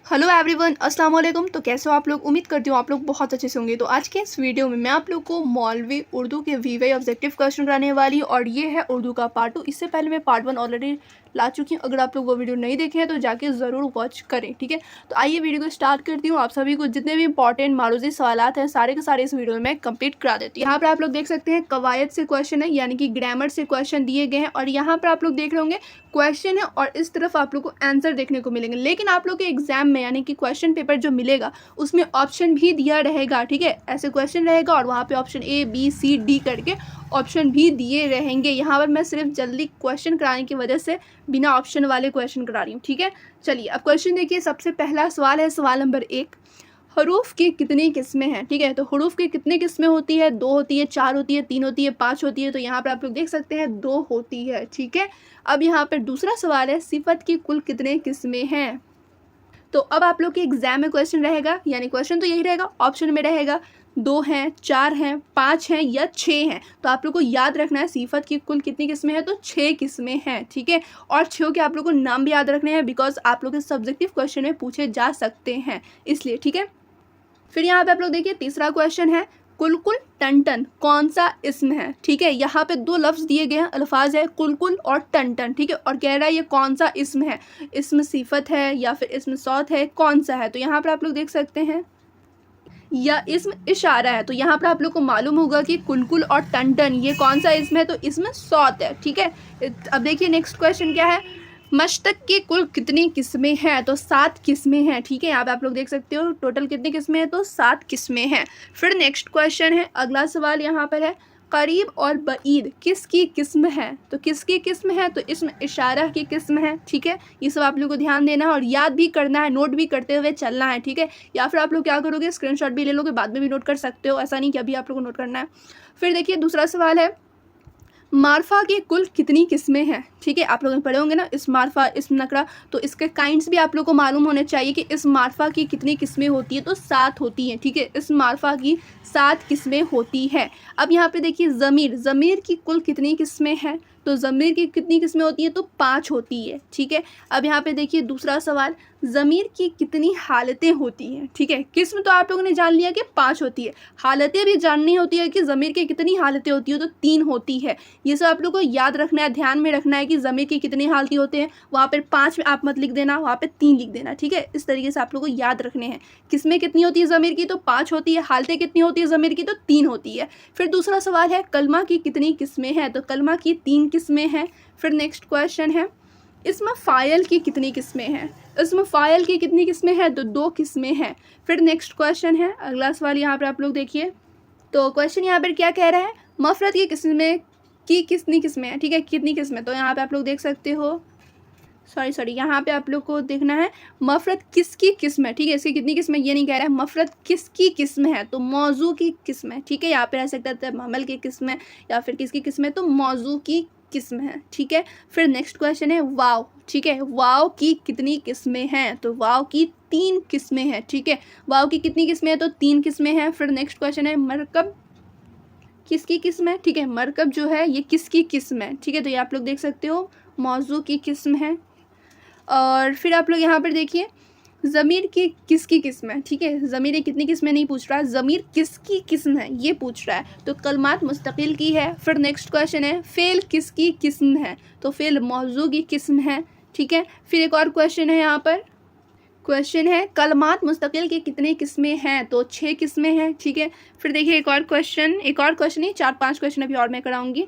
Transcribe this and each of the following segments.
Hello everyone, अस्सलाम वालेकुम। तो कैसे हो आप लोग? उम्मीद करती हूँ आप लोग बहुत अच्छे से होंगे। तो आज के इस वीडियो में मैं आप लोग को मौलवी उर्दू के वीवाई ऑब्जेक्टिव क्वेश्चन कराने वाली हूँ और ये है उर्दू का पार्ट 2। इससे पहले मैं पार्ट 1 ऑलरेडी ला चुकी हूँ। अगर आप लोग वो वीडियो नहीं देखे हैं तो जाके ज़रूर वॉच करें, ठीक है। तो आइए वीडियो को स्टार्ट करती हूँ। आप सभी को जितने भी इंपॉर्टेंट मारूजी सवालात हैं सारे के सारे इस वीडियो में मैं कंप्लीट करा देती हूँ। यहाँ पर आप लोग देख सकते हैं कवायद से क्वेश्चन है, यानी कि ग्रामर से क्वेश्चन दिए गए हैं और यहाँ पर आप लोग देख रहे होंगे क्वेश्चन है और इस तरफ आप लोग को आंसर देखने को मिलेंगे। लेकिन आप लोग के एग्जाम में यानी कि क्वेश्चन पेपर जो मिलेगा उसमें ऑप्शन भी दिया रहेगा, ठीक है। ऐसे क्वेश्चन रहेगा और वहाँ पे option A B C D करके ऑप्शन भी दिए रहेंगे। यहाँ पर मैं सिर्फ जल्दी क्वेश्चन कराने की वजह से बिना ऑप्शन वाले क्वेश्चन करा रही हूँ, ठीक है। चलिए अब क्वेश्चन देखिए। सबसे पहला सवाल है सवाल नंबर 1, हरूफ की कितनी किस्में हैं, ठीक है। तो हरूफ की कितनी किस्में होती है? 2 होती है, 4 होती है, 3 होती है, 5 होती है। तो यहाँ पर आप लोग देख सकते हैं 2 होती है, ठीक है। अब यहाँ पर दूसरा सवाल है सिफत की कुल कितने किस्में हैं। तो अब आप लोग के एग्जाम में क्वेश्चन रहेगा, यानी क्वेश्चन तो यही रहेगा, ऑप्शन में रहेगा 2 हैं, 4 हैं, 5 हैं या 6 हैं। तो आप लोग को याद रखना है सिफत की कुल कितनी किस्में हैं, तो 6 किस्में हैं, ठीक है। और 6 के आप लोग को नाम भी याद रखने हैं बिकॉज आप लोग के सब्जेक्टिव क्वेश्चन में पूछे जा सकते हैं, इसलिए, ठीक है। फिर यहाँ पे आप लोग देखिए तीसरा क्वेश्चन है कुलकुल टन कौन सा इसम है, ठीक है। यहाँ पे 2 लफ्ज़ दिए गए हैं, अल्फाज है कुलकुल और टन, ठीक है। और कह रहा है ये कौन सा इसम है, इसम सिफत है या फिर इसम सौत है, कौन सा है। तो यहाँ पर आप लोग देख सकते हैं या इसम इशारा है। तो यहाँ पर आप लोग को मालूम होगा कि कुलकुल और टन ये कौन सा इसम है, तो इसमें सौत है, ठीक है। अब देखिए नेक्स्ट क्वेश्चन क्या है, मशतक की कुल कितनी किस्में हैं, तो 7 किस्में हैं, ठीक है। यहाँ पे आप लोग देख सकते हो टोटल कितनी किस्में हैं, तो 7 किस्में हैं। फिर नेक्स्ट क्वेश्चन है, अगला सवाल यहाँ पर है करीब और बईद किसकी किस्म है, तो किसकी किस्म है, तो इसमें इशारा की किस्म है, ठीक है। ये सब आप लोग को ध्यान देना है और याद भी करना है, नोट भी करते हुए चलना है, ठीक है। या फिर आप लोग क्या करोगे स्क्रीनशॉट भी ले लोगे, बाद में भी नोट कर सकते हो, ऐसा नहीं कि अभी आप लोग को नोट करना है। फिर देखिए दूसरा सवाल है मारफा की कुल कितनी किस्में हैं, ठीक है। आप लोग पढ़े होंगे ना इस मारफा इस नकरा, तो इसके काइंड्स भी आप लोग को मालूम होने चाहिए कि इस मारफा की कितनी किस्में होती है, तो 7 होती हैं, ठीक है। इस मारफा की 7 किस्में होती हैं। अब यहाँ पे देखिए ज़मीर की कुल कितनी किस्में हैं, तो ज़मीर की कितनी किस्में होती है, तो 5 होती है, ठीक है। अब यहाँ पे देखिए दूसरा सवाल ज़मीर की कितनी हालतें होती हैं, ठीक है। किस्म तो आप लोगों ने जान लिया कि 5 होती है, हालतें भी जाननी होती है कि ज़मीर की कितनी हालतें होती है, तो 3 होती है। ये सब आप लोग को याद रखना है, ध्यान में रखना है कि ज़मीर की कितनी हालतें होते हैं। वहाँ पर 5 आप मत लिख देना, वहाँ पर 3 लिख देना, ठीक है। इस तरीके से आप लोग को याद रखने हैं। किस्में कितनी होती है ज़मीर की, तो 5 होती है। हालतें कितनी होती है ज़मीर की, तो 3 होती है। फिर दूसरा सवाल है कलमा की कितनी किस्में हैं, तो कलमा की 3 किस्में हैं। फिर नेक्स्ट क्वेश्चन है इसमें फ़ाइल की कितनी किस्में हैं, इसमें फ़ाइल की कितनी किस्में हैं, तो 2 किस्में हैं। फिर नेक्स्ट क्वेश्चन है अगला सवाल, यहाँ पर आप लोग देखिए। तो क्वेश्चन यहाँ पर क्या कह रहा है, मफरत की किस्में की कितनी किस्में हैं, ठीक है, कितनी किस्में। तो यहाँ पे आप लोग देख सकते हो सॉरी यहाँ पे आप लोग को देखना है मफरत किसकी किस्म है, ठीक है। इसकी कितनी किस्म है ये नहीं कह रहा है, मफरत किसकी किस्म है, तो मौजू की किस्म है, ठीक है। यहाँ पे रह सकता है महमल की किस्म है या फिर किसकी किस्म है, तो मौजू की किस्म है, ठीक है। फिर नेक्स्ट क्वेश्चन है वाव, ठीक है। वाव की कितनी किस्में हैं, तो वाव की 3 किस्में हैं, ठीक है। वाव की कितनी किस्में हैं, तो 3 किस्में हैं। फिर नेक्स्ट क्वेश्चन है मरकब किसकी किस्म है, ठीक है। मरकब जो है ये किसकी किस्म है, ठीक है। तो ये आप लोग देख सकते हो मौजू की किस्म है। और फिर आप लोग यहाँ पर देखिए ज़मीर की किसकी किस्म है, ठीक है। ज़मीर कितनी किस्में नहीं पूछ रहा है, ज़मीर किसकी किस्म है ये पूछ रहा है। तो कलमात मुस्तकिल की है। फिर नेक्स्ट क्वेश्चन है फ़ेल किसकी किस्म है, तो फ़ेल मौजू की किस्म है, ठीक है। फिर एक और क्वेश्चन है, यहाँ पर क्वेश्चन है कलमात मुस्तकिल की कितनी किस्में हैं, तो 6 किस्में हैं, ठीक है। फिर देखिए एक और क्वेश्चन नहीं 4-5 क्वेश्चन अभी और मैं कराऊंगी।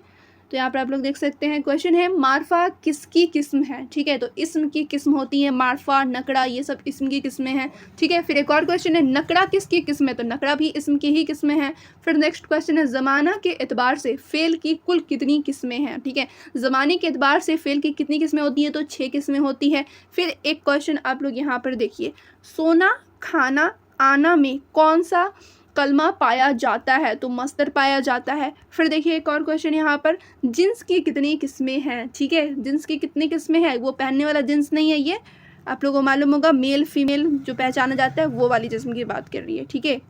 तो यहाँ पर आप लोग देख सकते हैं क्वेश्चन है मारफा किसकी किस्म है, ठीक है। तो इस्म की किस्म होती है, मारफा नकड़ा ये सब इस्म की किस्में हैं, ठीक है। फिर एक और क्वेश्चन है नकड़ा किसकी किस्म है, तो नकड़ा भी इस्म की ही किस्में हैं। फिर नेक्स्ट क्वेश्चन है ज़माना के एतबार से फ़ेल की कुल कितनी किस्में हैं, ठीक है। ज़माने के एतबार से फ़ेल की कितनी किस्में होती है, तो 6 किस्में होती है। फिर एक क्वेश्चन आप लोग यहाँ पर देखिए सोना खाना आना में कौन सा कलमा पाया जाता है, तो मस्तर पाया जाता है। फिर देखिए एक और क्वेश्चन यहाँ पर जिन्स की कितनी किस्में हैं, ठीक है। जिन्स की कितनी किस्में हैं, वो पहनने वाला जिन्स नहीं है, ये आप लोगों को मालूम होगा मेल फीमेल जो पहचाना जाता है वो वाली जिस्म की बात कर रही है, ठीक है।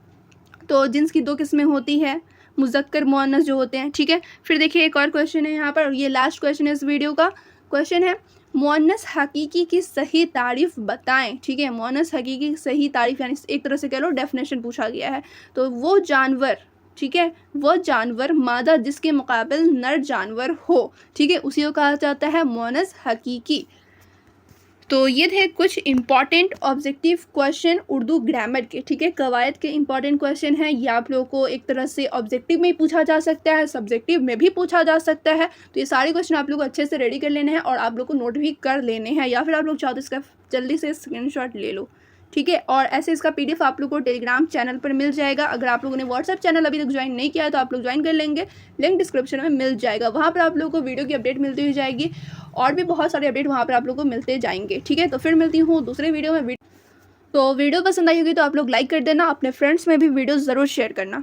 तो जिन्स की 2 किस्में होती है, मुज़क्कर मुअन्नस जो होते हैं, ठीक है। फिर देखिए एक और क्वेश्चन है यहाँ पर, ये लास्ट क्वेश्चन है इस वीडियो का। क्वेश्चन है मुअन्नस हकीकी की सही तारीफ बताएं। ठीक है, मुअन्नस हकीकी की सही तारीफ यानी एक तरह से कह लो डेफिनेशन पूछा गया है। तो वो जानवर, ठीक है, वो जानवर मादा जिसके मुकाबिल नर जानवर हो, ठीक है, उसी को कहा जाता है मुअन्नस हकीकी। तो ये थे कुछ important objective question Urdu grammar के। ठीक है, कवायद के इंपॉर्टेंट क्वेश्चन है। ये आप लोगों को एक तरह से ऑब्जेक्टिव में पूछा जा सकता है, सब्जेक्टिव में भी पूछा जा सकता है। तो ये सारे क्वेश्चन आप लोग को अच्छे से रेडी कर लेने हैं और आप लोग को नोट भी कर लेने हैं, या फिर आप लोग चाहो तो इसका जल्दी से स्क्रीनशॉट ले लो। ठीक है, और ऐसे इसका PDF आप लोग को टेलीग्राम चैनल पर मिल जाएगा। अगर आप लोगों ने व्हाट्सएप चैनल अभी तक ज्वाइन नहीं किया है तो आप लोग ज्वाइन कर लेंगे, लिंक डिस्क्रिप्शन में मिल जाएगा। वहाँ पर आप लोगों को वीडियो की अपडेट मिलती हुई जाएगी और भी बहुत सारे अपडेट वहाँ पर आप लोगों को मिलते जाएंगे। ठीक है, तो फिर मिलती हूँ दूसरे वीडियो में। तो वीडियो पसंद आई होगी तो आप लोग लाइक कर देना, अपने फ्रेंड्स में भी वीडियो ज़रूर शेयर करना।